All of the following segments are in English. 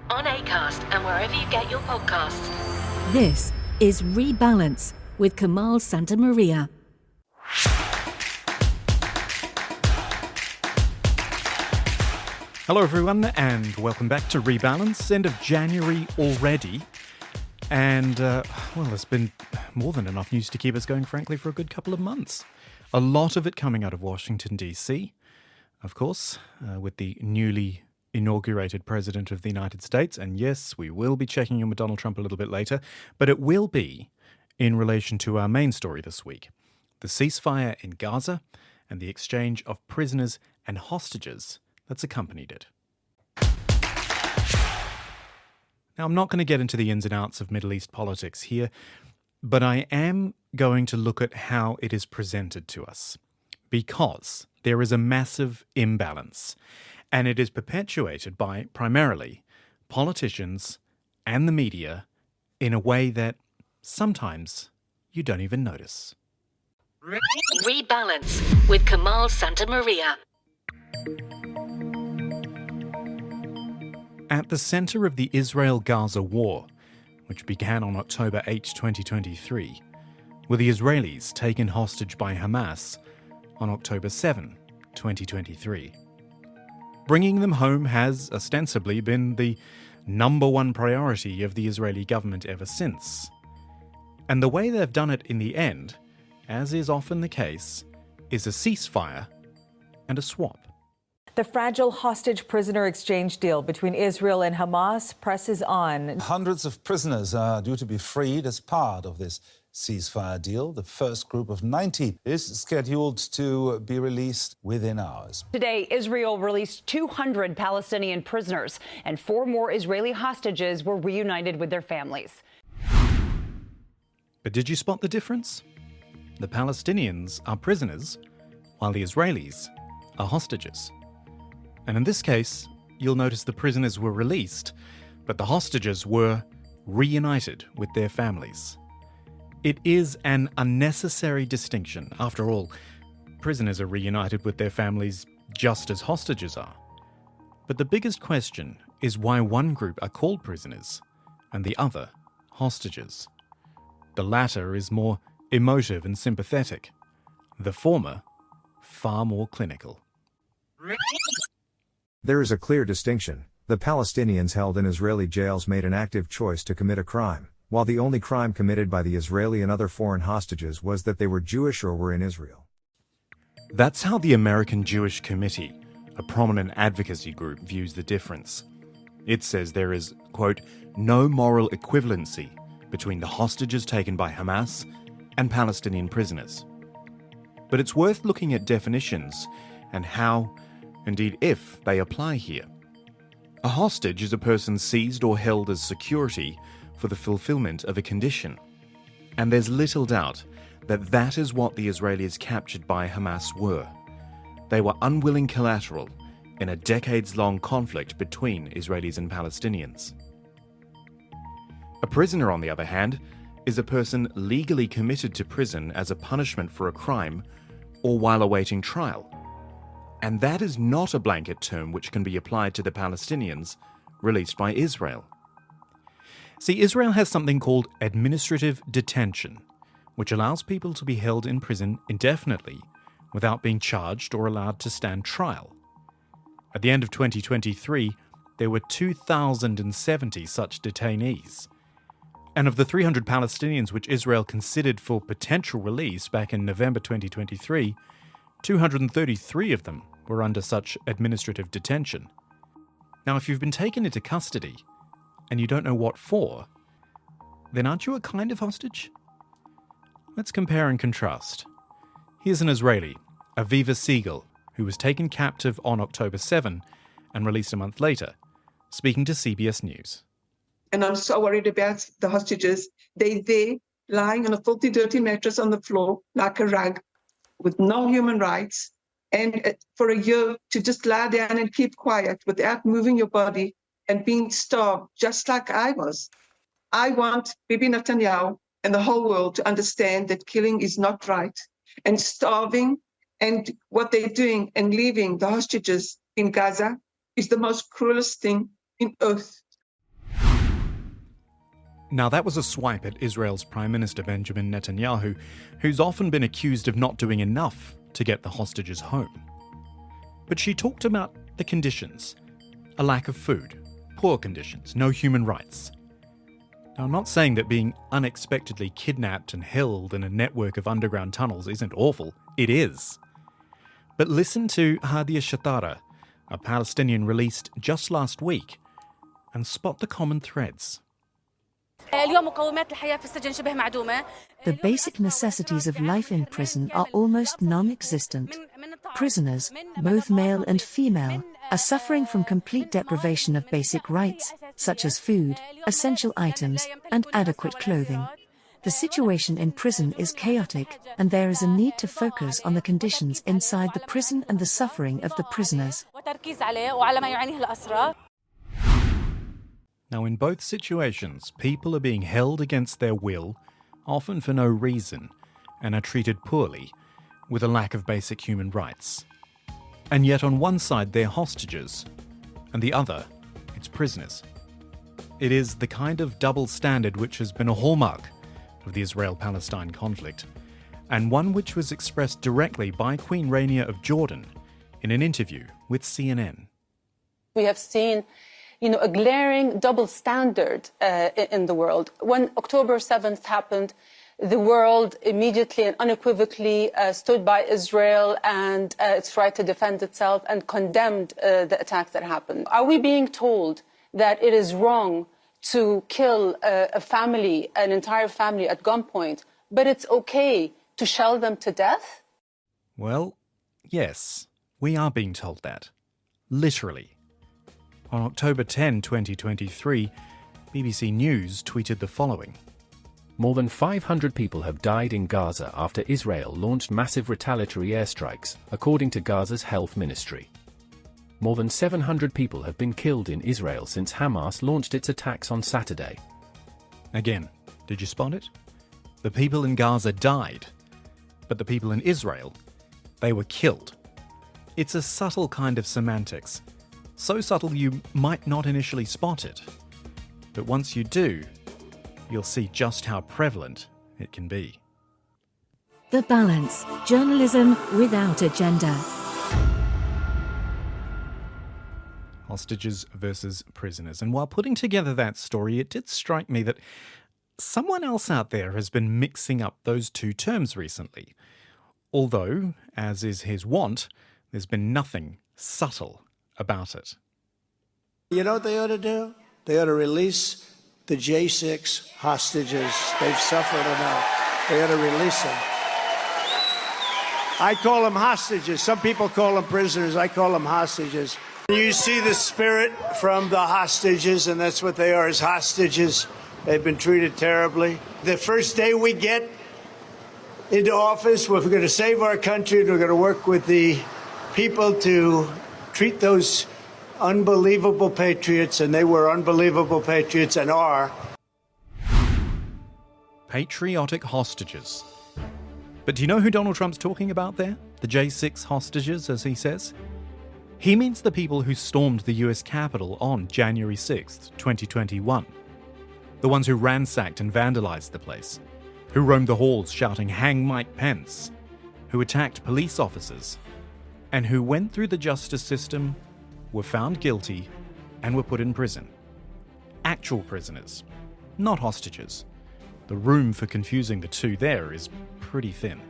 on Acast and wherever you get your podcasts. This is Rebalance with Kamal Santamaria. Hello everyone and welcome back to Rebalance. End of January already. And, there's been more than enough news to keep us going, frankly, for a good couple of months. A lot of it coming out of Washington, D.C., of course, with the newly inaugurated President of the United States. And yes, we will be checking in with Donald Trump a little bit later, but it will be in relation to our main story this week, the ceasefire in Gaza and the exchange of prisoners and hostages that's accompanied it. Now, I'm not going to get into the ins and outs of Middle East politics here, but I am going to look at how it is presented to us, because there is a massive imbalance, and it is perpetuated by, primarily, politicians and the media in a way that sometimes you don't even notice. Rebalance with Kamal Santamaria. At the centre of the Israel-Gaza war, which began on October 8, 2023, were the Israelis taken hostage by Hamas on October 7, 2023. Bringing them home has ostensibly been the number one priority of the Israeli government ever since. And the way they've done it in the end, as is often the case, is a ceasefire and a swap. The fragile hostage-prisoner exchange deal between Israel and Hamas presses on. Hundreds of prisoners are due to be freed as part of this ceasefire deal. The first group of 90 is scheduled to be released within hours. Today, Israel released 200 Palestinian prisoners, and 4 more Israeli hostages were reunited with their families. But did you spot the difference? The Palestinians are prisoners, while the Israelis are hostages. And in this case, you'll notice the prisoners were released, but the hostages were reunited with their families. It is an unnecessary distinction. After all, prisoners are reunited with their families just as hostages are. But the biggest question is why one group are called prisoners and the other hostages. The latter is more emotive and sympathetic. The former, far more clinical. There is a clear distinction. The Palestinians held in Israeli jails made an active choice to commit a crime, while the only crime committed by the Israeli and other foreign hostages was that they were Jewish or were in Israel. That's how the American Jewish Committee, a prominent advocacy group, views the difference. It says there is, quote, no moral equivalency between the hostages taken by Hamas and Palestinian prisoners. But it's worth looking at definitions and how, indeed if, they apply here. A hostage is a person seized or held as security for the fulfillment of a condition. And there's little doubt that that is what the Israelis captured by Hamas were. They were unwilling collateral in a decades-long conflict between Israelis and Palestinians. A prisoner, on the other hand, is a person legally committed to prison as a punishment for a crime or while awaiting trial. And that is not a blanket term which can be applied to the Palestinians released by Israel. See, Israel has something called administrative detention, which allows people to be held in prison indefinitely without being charged or allowed to stand trial. At the end of 2023, there were 2,070 such detainees. And of the 300 Palestinians which Israel considered for potential release back in November 2023, 233 of them were under such administrative detention. Now, if you've been taken into custody and you don't know what for, then aren't you a kind of hostage? Let's compare and contrast. Here's an Israeli, Aviva Siegel, who was taken captive on October 7 and released a month later, speaking to CBS News. And I'm so worried about the hostages. They're there, lying on a filthy, dirty mattress on the floor, like a rug, with no human rights. And for a year, to just lie down and keep quiet without moving your body and being starved, just like I was. I want Bibi Netanyahu and the whole world to understand that killing is not right. And starving and what they're doing and leaving the hostages in Gaza is the most cruelest thing in earth. Now, that was a swipe at Israel's Prime Minister Benjamin Netanyahu, who's often been accused of not doing enough to get the hostages home. But she talked about the conditions: a lack of food, poor conditions, no human rights. Now, I'm not saying that being unexpectedly kidnapped and held in a network of underground tunnels isn't awful. It is. But listen to Hadia Shatara, a Palestinian released just last week, and spot the common threads. The basic necessities of life in prison are almost non-existent. Prisoners, both male and female, are suffering from complete deprivation of basic rights, such as food, essential items, and adequate clothing. The situation in prison is chaotic, and there is a need to focus on the conditions inside the prison and the suffering of the prisoners. Now, in both situations, people are being held against their will, often for no reason, and are treated poorly, with a lack of basic human rights. And yet on one side they're hostages, and the other, it's prisoners. It is the kind of double standard which has been a hallmark of the Israel-Palestine conflict, and one which was expressed directly by Queen Rania of Jordan in an interview with CNN. We have seen a glaring double standard in the world. When October 7th happened, the world immediately and unequivocally stood by Israel and its right to defend itself and condemned the attacks that happened. Are we being told that it is wrong to kill a family, an entire family at gunpoint, but it's okay to shell them to death? Well, yes, we are being told that. Literally. On October 10, 2023, BBC News tweeted the following. More than 500 people have died in Gaza after Israel launched massive retaliatory airstrikes, according to Gaza's health ministry. More than 700 people have been killed in Israel since Hamas launched its attacks on Saturday. Again, did you spot it? The people in Gaza died, but the people in Israel, they were killed. It's a subtle kind of semantics. So subtle you might not initially spot it. But once you do, you'll see just how prevalent it can be. The Balance, journalism without agenda. Hostages versus prisoners. And while putting together that story, it did strike me that someone else out there has been mixing up those two terms recently. Although, as is his wont, there's been nothing subtle about it. You know what they ought to do? They ought to release the J6 hostages. They've suffered enough. They ought to release them. I call them hostages. Some people call them prisoners. I call them hostages. You see the spirit from the hostages, and that's what they are, is hostages. They've been treated terribly. The first day we get into office, we're going to save our country, and we're going to work with the people to treat those unbelievable patriots, and they were unbelievable patriots and are. Patriotic hostages. But do you know who Donald Trump's talking about there? The J6 hostages, as he says? He means the people who stormed the US Capitol on January 6th, 2021. The ones who ransacked and vandalized the place, who roamed the halls shouting, "Hang Mike Pence," who attacked police officers, and who went through the justice system, were found guilty, and were put in prison. Actual prisoners, not hostages. The room for confusing the two there is pretty thin.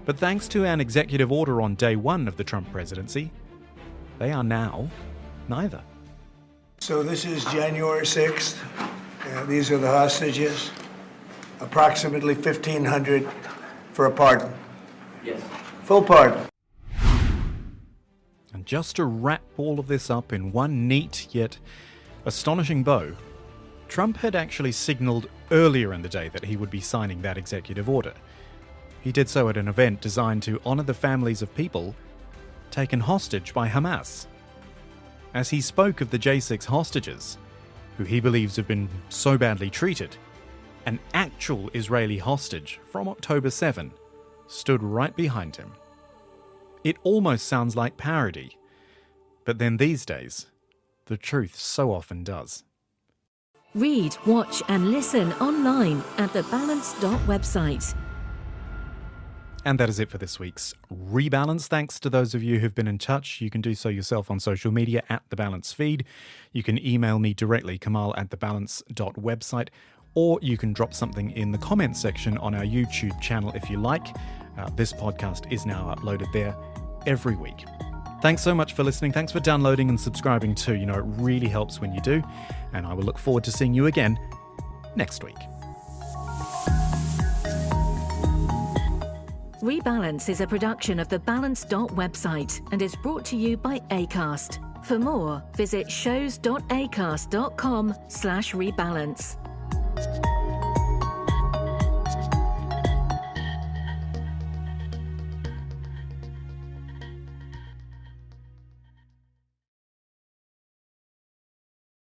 But thanks to an executive order on day one of the Trump presidency, they are now neither. So this is January 6th. These are the hostages. Approximately 1,500 for a pardon. Yes. Full pardon. And just to wrap all of this up in one neat yet astonishing bow, Trump had actually signaled earlier in the day that he would be signing that executive order. He did so at an event designed to honor the families of people taken hostage by Hamas. As he spoke of the J6 hostages, who he believes have been so badly treated, an actual Israeli hostage from October 7 stood right behind him. It almost sounds like parody, but then these days, the truth so often does. Read, watch and listen online at the Balance.website. And that is it for this week's Rebalance. Thanks to those of you who've been in touch. You can do so yourself on social media at The Balance Feed. You can email me directly, kamal@thebalance.website, or you can drop something in the comments section on our YouTube channel if you like. This podcast is now uploaded there every week. Thanks so much for listening. Thanks for downloading and subscribing too. You know, it really helps when you do. And I will look forward to seeing you again next week. Rebalance is a production of the Balance.website and is brought to you by Acast. For more, visit shows.acast.com/rebalance.